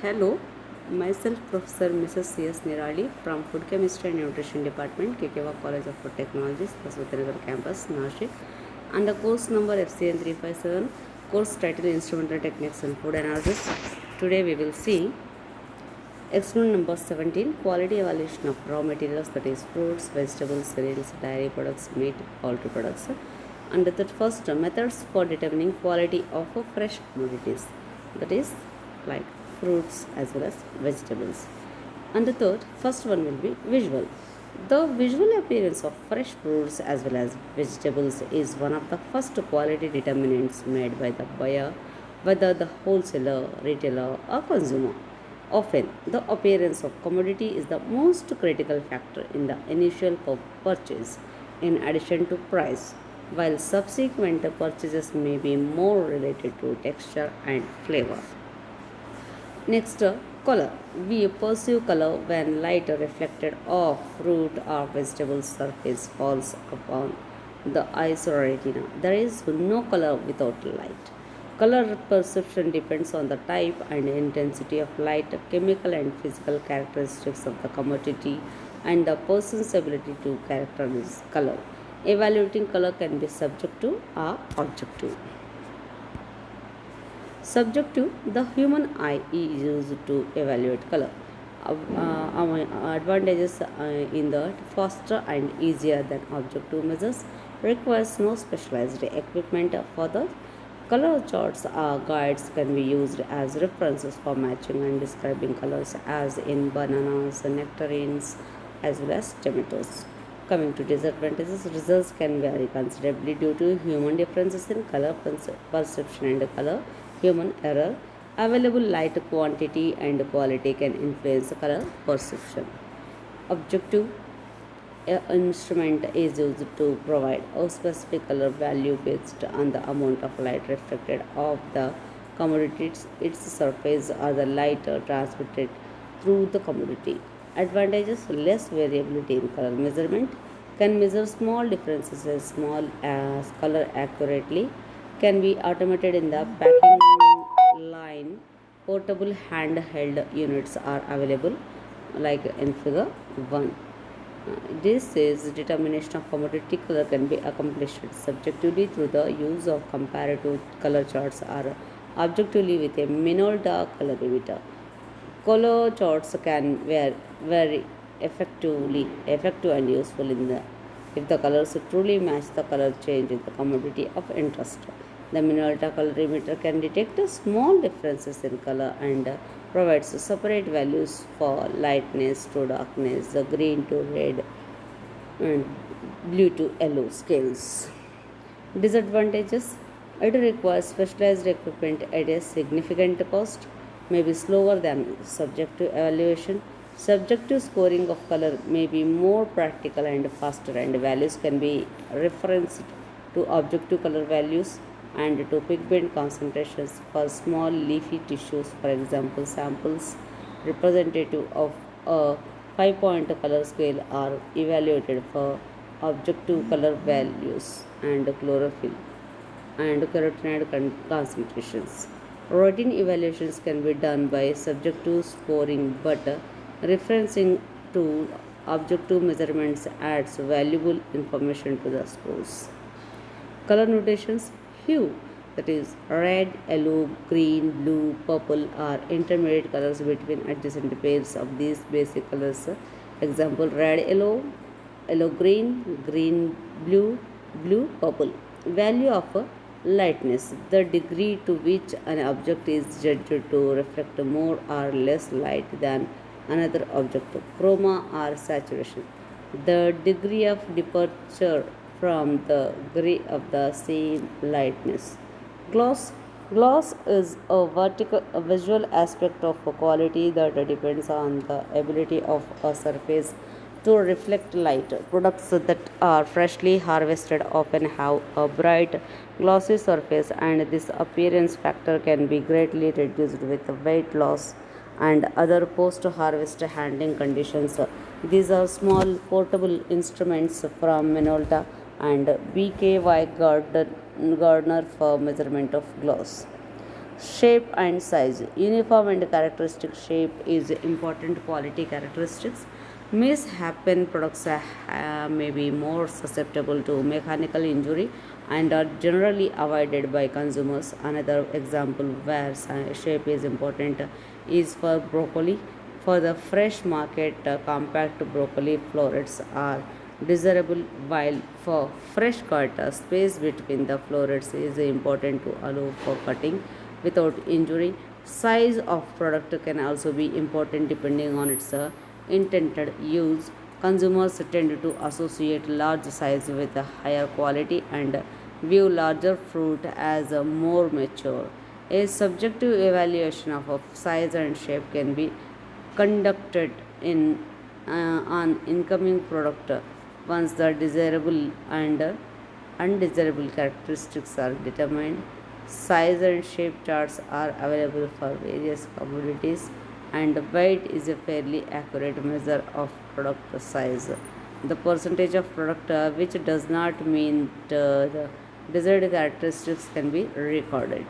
Hello, myself Professor Mrs. C.S. Nirali from Food Chemistry and Nutrition Department, KKV College of Food Technologies, Baswatanagar Campus, Nashik, and the course number FCN 357, course title Instrumental Techniques in Food Analysis. Today we will see experiment number 17, quality evaluation of raw materials, that is fruits, vegetables, cereals, dairy products, meat, poultry products. And the first, methods for determining quality of fresh commodities, that is like fruits as well as vegetables. And the third, first one will be visual. The visual appearance of fresh fruits as well as vegetables is one of the first quality determinants made by the buyer, whether the wholesaler, retailer, or consumer. Often, the appearance of commodity is the most critical factor in the initial purchase, in addition to price, while subsequent purchases may be more related to texture and flavor. Next, color. We perceive color when light reflected off fruit or vegetable surface falls upon the eyes or retina. There is no color without light. Color perception depends on the type and intensity of light, chemical and physical characteristics of the commodity, and the person's ability to characterize color. Evaluating color can be subjective or objective. Subjective, the human eye is used to evaluate color. Advantages in the faster and easier than objective measures, requires no specialized equipment for the color charts or guides can be used as references for matching and describing colors, as in bananas, nectarines, as well as tomatoes. Coming to disadvantages, results can vary considerably due to human differences in color perception and color human error. Available light quantity and quality can influence color perception. Objective instrument is used to provide a specific color value based on the amount of light reflected off the commodity, its surface, or the light transmitted through the commodity. Advantages, less variability in color measurement, can measure small differences as small as color accurately, can be automated in the packing line. Portable handheld units are available, like in figure 1. This is determination of commodity color can be accomplished subjectively through the use of comparative color charts or objectively with a Minolta colorimeter. Color charts can very effective and useful in the if the colors truly match the color change in the commodity of interest. The Minolta colorimeter can detect small differences in color and provides separate values for lightness to darkness, the green to red, and blue to yellow scales. Disadvantages, it requires specialized equipment at a significant cost, may be slower than subjective evaluation. Subjective scoring of color may be more practical and faster, and values can be referenced to objective color values and to pigment concentrations for small leafy tissues. For example, samples representative of a 5-point color scale are evaluated for objective color values and chlorophyll and carotenoid concentrations. Routine evaluations can be done by subjective scoring, but referencing to objective measurements adds valuable information to the scores. Color notations, hue, that is red, yellow, green, blue, purple are intermediate colors between adjacent pairs of these basic colors. Example, red, yellow, yellow, green, green, blue, blue, purple. Value of lightness, the degree to which an object is judged to reflect more or less light than another object. Chroma or saturation, the degree of departure from the gray of the same lightness. Gloss, gloss is a visual aspect of a quality that depends on the ability of a surface to reflect light. Products that are freshly harvested often have a bright, glossy surface, and this appearance factor can be greatly reduced with weight loss and other post harvest handling conditions. These are small portable instruments from Minolta and BKY Gardner for measurement of gloss. Shape and size. Uniform and characteristic shape is important quality characteristics. Mishapen products may be more susceptible to mechanical injury and are generally avoided by consumers. Another example where shape is important is for broccoli. For the fresh market, compact broccoli florets are desirable, while for fresh cut, space between the florets is important to allow for cutting without injury. Size of product can also be important depending on its intended use. Consumers tend to associate large size with a higher quality and view larger fruit as a more mature. A subjective evaluation of size and shape can be conducted in on incoming product once the desirable and undesirable characteristics are determined. Size and shape charts are available for various commodities, and weight is a fairly accurate measure of product size. The percentage of product which does not meet the desired characteristics can be recorded.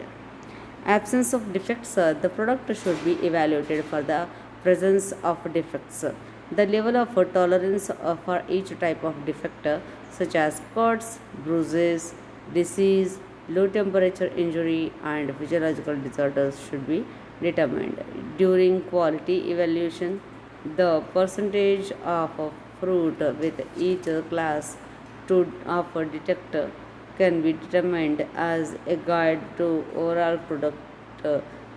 Absence of defects, the product should be evaluated for the presence of defects. The level of tolerance for each type of defect, such as cuts, bruises, disease, low temperature injury, and physiological disorders, should be determined. During quality evaluation, the percentage of fruit with each class of a detector can be determined as a guide to overall product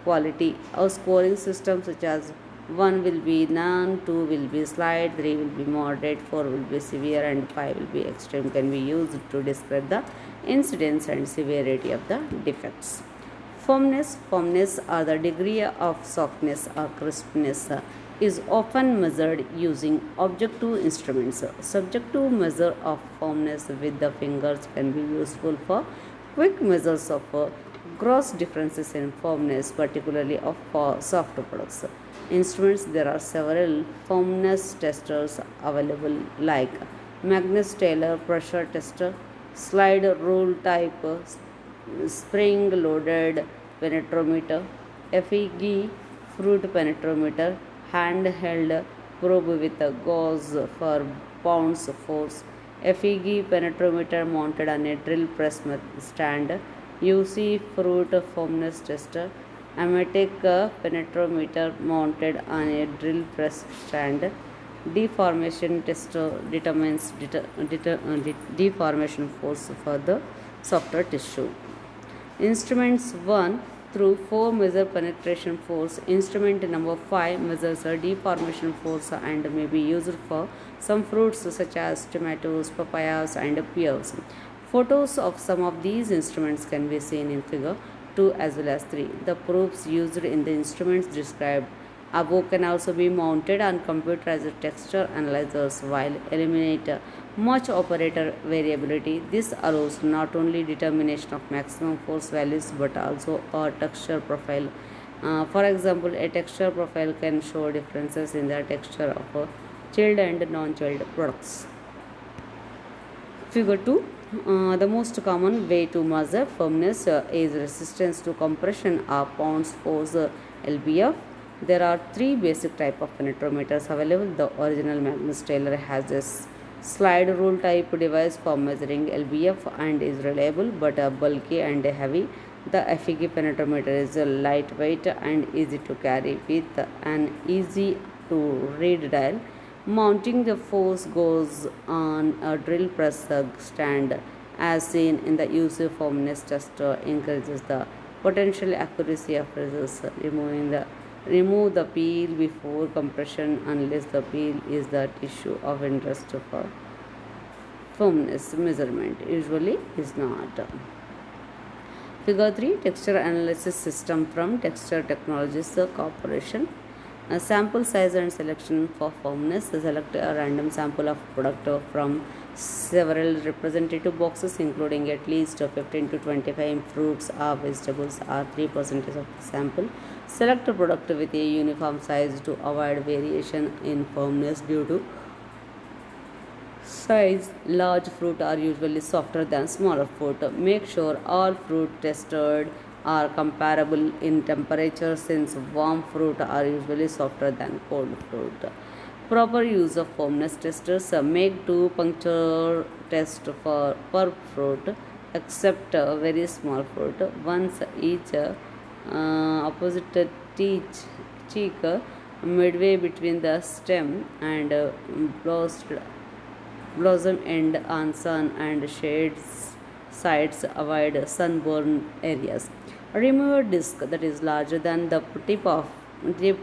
quality. A scoring system such as 1 will be none, 2 will be slight, 3 will be moderate, 4 will be severe, and 5 will be extreme can be used to describe the incidence and severity of the defects. Firmness or the degree of softness or crispness is often measured using objective instruments. Subjective measure of firmness with the fingers can be useful for quick measures of gross differences in firmness, particularly of soft products. Instruments, there are several firmness testers available like Magnus Taylor pressure tester, slide rule type, spring loaded penetrometer, FEG fruit penetrometer, handheld probe with a gauge for pounds force, FEG penetrometer mounted on a drill press stand, UC fruit firmness tester, Amatic penetrometer mounted on a drill press stand. Deformation tester determines deformation force for the softer tissue. Instruments 1 through 4 measure penetration force. Instrument number 5 measures a deformation force and may be used for some fruits such as tomatoes, papayas, and pears. Photos of some of these instruments can be seen in figure 2 as well as 3. The probes used in the instruments described above can also be mounted on computerized texture analyzers while eliminate much operator variability. This allows not only determination of maximum force values but also a texture profile. For example, a texture profile can show differences in the texture of chilled and non-chilled products. Figure 2. The most common way to measure firmness is resistance to compression or pounds force LBF. There are three basic type of penetrometers available. The original Magnus Taylor has a slide rule type device for measuring LBF and is reliable but bulky and heavy. The FEG penetrometer is lightweight and easy to carry with an easy to read dial. Mounting the force goes on a drill press stand as seen in the UC firmness test increases the potential accuracy of results. Remove the peel before compression unless the peel is the tissue of interest for firmness measurement. Usually is not. Figure 3. Texture analysis system from Texture Technologies Corporation. A sample size and selection for firmness. Select a random sample of product from several representative boxes including at least 15 to 25 fruits or vegetables or 3% of the sample. Select a product with a uniform size to avoid variation in firmness due to size. Large fruit are usually softer than smaller fruit. Make sure all fruit tested are comparable in temperature since warm fruit are usually softer than cold fruit. Proper use of firmness testers make two puncture tests for per fruit except very small fruit. Once each opposite teach, cheek midway between the stem and blossom end on sun and shades sides avoid sunburn areas. Remove a disc that is larger than the tip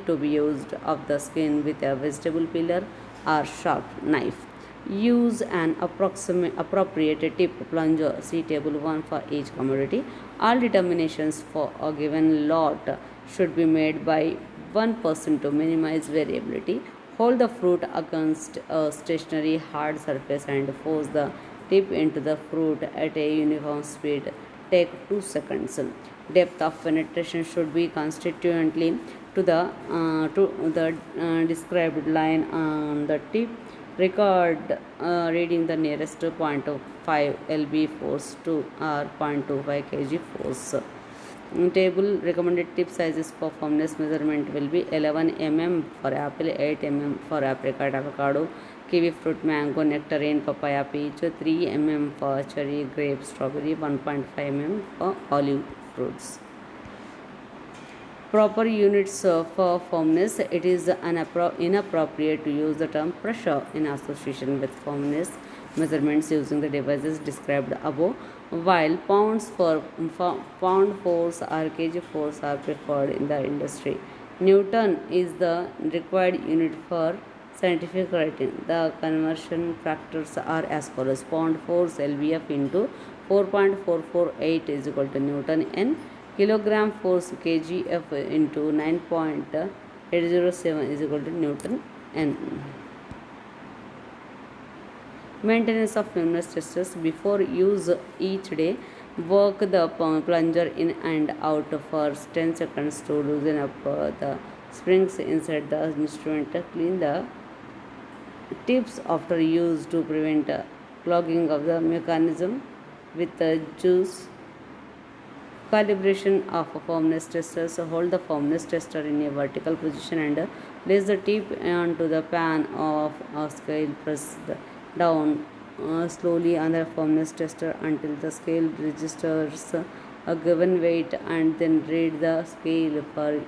to be used of the skin with a vegetable peeler or sharp knife. Use an appropriate tip plunger, see table 1 for each commodity. All determinations for a given lot should be made by one person to minimize variability. Hold the fruit against a stationary hard surface and force the tip into the fruit at a uniform speed. Take 2 seconds. Depth of penetration should be constituently to the described line on the tip. Record reading the nearest point of 5 lb force to or 0.25 kg force. Table recommended tip sizes for firmness measurement will be 11 mm for apple, 8 mm for apricot, avocado, kiwi fruit, mango, nectarine, papaya, peach, 3 mm for cherry, grape, strawberry, 1.5 mm for olive fruits. Proper units for firmness. It is inappropriate to use the term pressure in association with firmness measurements using the devices described above, while pound force or kg force are preferred in the industry. Newton is the required unit for scientific writing. The conversion factors are as follows: pound force lbf into 4.448 is equal to Newton n, kilogram force kgf into 9.807 is equal to Newton n. Maintenance of firmness testers. Before use each day, work the plunger in and out for 10 seconds to loosen up the springs inside the instrument. Clean the tips after use to prevent clogging of the mechanism with juice. Calibration of firmness testers. Hold the firmness tester in a vertical position and place the tip onto the pan of a scale. Press down slowly on the firmness tester until the scale registers a given weight, and then read the scale for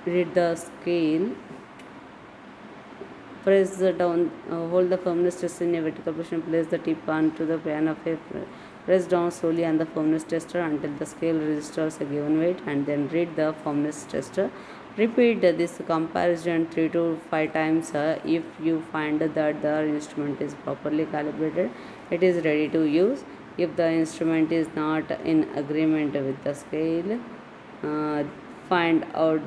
read the scale. Press down, hold the firmness tester in a vertical position, place the tip onto the pan of a press down slowly on the firmness tester until the scale registers a given weight, and then read the firmness tester. Repeat this comparison 3 to 5 times. If you find that the instrument is properly calibrated, it is ready to use. If the instrument is not in agreement with the scale, find out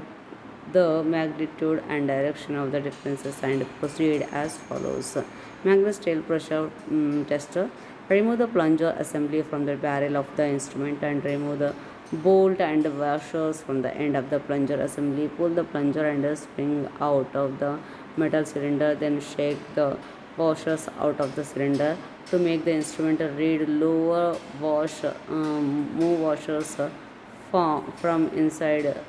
the magnitude and direction of the differences and proceed as follows. Magnus tail pressure tester. Remove the plunger assembly from the barrel of the instrument and remove the bolt and washers from the end of the plunger assembly. Pull the plunger and the spring out of the metal cylinder, then shake the washers out of the cylinder. To make the instrument read, lower move washers from inside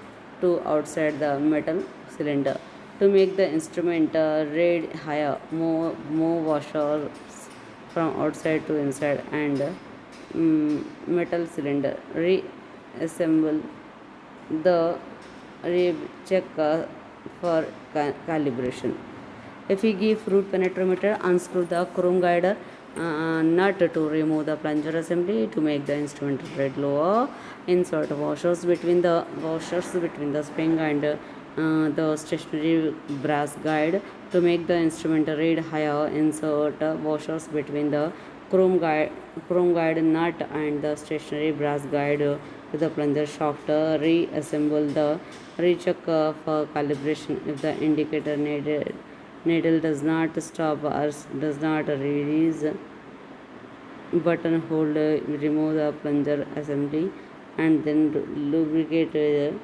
to outside the metal cylinder. To make the instrument read higher, move washers from outside to inside and metal cylinder. Reassemble the check for calibration. If we give fruit penetrometer, unscrew the chrome guide nut to remove the plunger assembly. To make the instrument read lower, insert washers between the spring and the stationary brass guide. To make the instrument read higher, insert washers between the chrome guide nut and the stationary brass guide to the plunger shaft. Reassemble the recheck for calibration. If the indicator needle does not stop or does not release button, hold remove the plunger assembly and then lubricate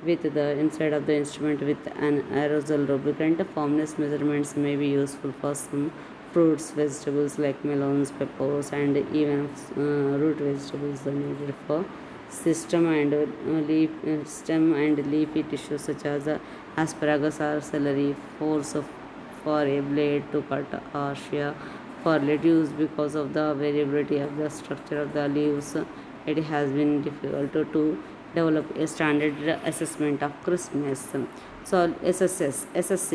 with the inside of the instrument with an aerosol lubricant. Firmness measurements may be useful for some fruits, vegetables like melons, peppers, and even root vegetables are needed for stem and leafy tissues such as asparagus or celery. Force of for a blade to cut or shear for lettuce because of the variability of the structure of the leaves. It has been difficult to develop a standard assessment of crispness. SSC,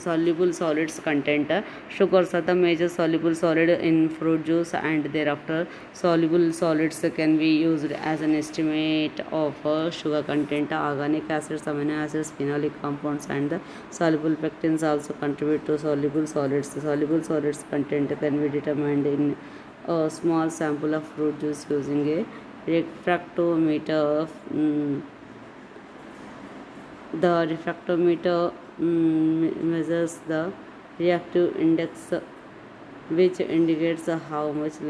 soluble solids content. Sugars are the major soluble solid in fruit juice, and thereafter soluble solids can be used as an estimate of sugar content. Organic acids, amino acids, phenolic compounds, and the soluble pectins also contribute to soluble solids. Soluble solids content can be determined in a small sample of fruit juice using a refractometer. The refractometer measures the reactive index, which indicates how much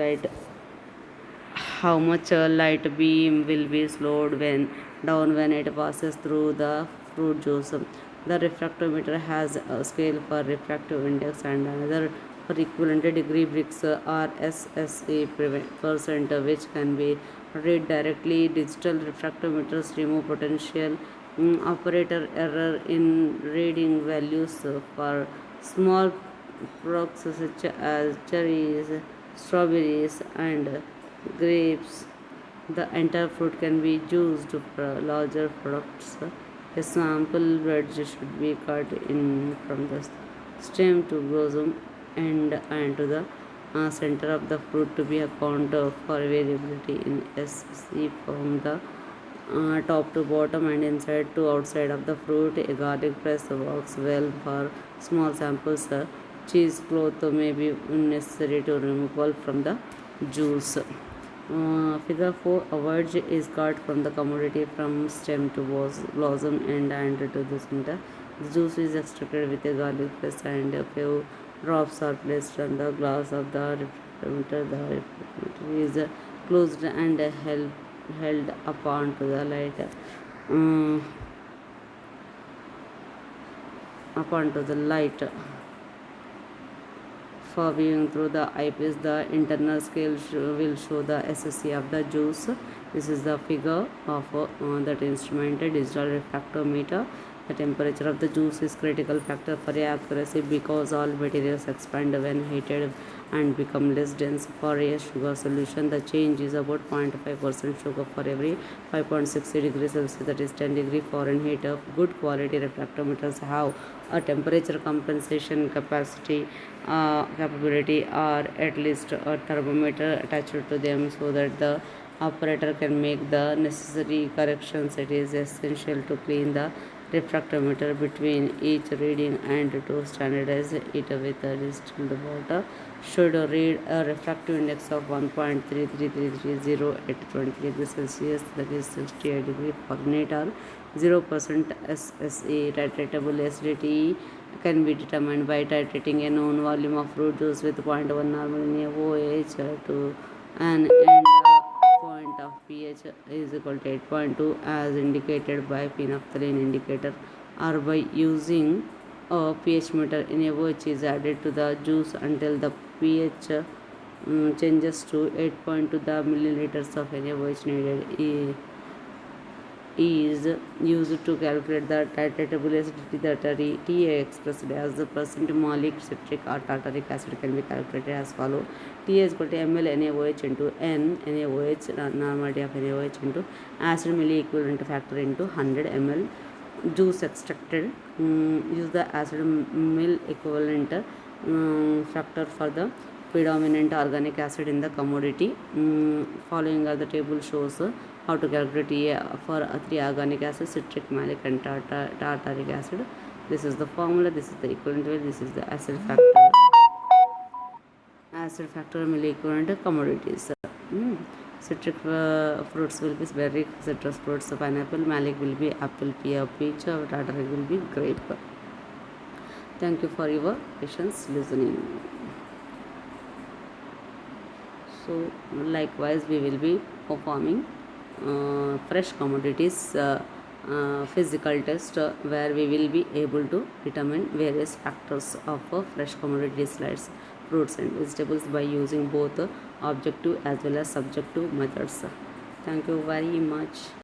light beam will be slowed when down when it passes through the fruit juice. The refractometer has a scale for refractive index and another for equivalent degree bricks or SSA percent, which can be read directly. Digital refractometers remove potential operator error in reading values for small products such as cherries, strawberries, and grapes. The entire fruit can be used for larger products. A sample wedge should be cut in from the stem to blossom and to the center of the fruit to be account for variability in SC from the top to bottom and inside to outside of the fruit. A garlic press works well for small samples. Cheesecloth may be necessary to removal from the juice. Figure 4, a wedge is cut from the commodity from stem to blossom and to the center. The juice is extracted with a garlic press and a few drops are placed on the glass of the refractometer. The refractometer is closed and held upon to the light. um, Upon to the light for viewing through the eyepiece. The internal scale will show the SSC of the juice. This is the figure of that instrument, digital refractometer. The temperature of the juice is critical factor for accuracy because all materials expand when heated and become less dense. For a sugar solution, the change is about 0.5% sugar for every 5.60 degrees Celsius, that is 10 degree Fahrenheit. Good quality refractometers have a temperature compensation capability, or at least a thermometer attached to them so that the operator can make the necessary corrections. It is essential to clean the refractometer between each reading and to standardize it with a distilled water. Should read a refractive index of 1.33330 at 20 degrees Celsius, that is 68 degrees Fahrenheit, or 0% SSA. Titratable acidity can be determined by titrating a known volume of fruit juice with 0.1 normal NaOH to an end point of pH is equal to 8.2 as indicated by phenolphthalein indicator, or by using a pH meter. NaOH is added to the juice until the pH changes to 8.2. The milliliters of NaOH needed is used to calculate the titratable acidity. The Ta expressed as the percent malic citric or tartaric acid can be calculated as follows. Ta is equal to ml NaOH into N NaOH, normality of NaOH into acid milli equivalent factor into 100 ml juice extracted. Use the acid mill equivalent factor for the predominant organic acid in the commodity. Following are the table shows how to calculate Ta for 3 organic acids, citric, malic, and tartaric acid. This is the formula, this is the equivalent value, this is the acid factor milli equivalent commodities. Citric fruits will be berry, citrus fruits pineapple, malic will be apple, pear, peach, tartaric will be grape. Thank you for your patience listening. So likewise we will be performing fresh commodities physical test where we will be able to determine various factors of fresh commodity slides, fruits and vegetables by using both objective as well as subjective methods. Thank you very much.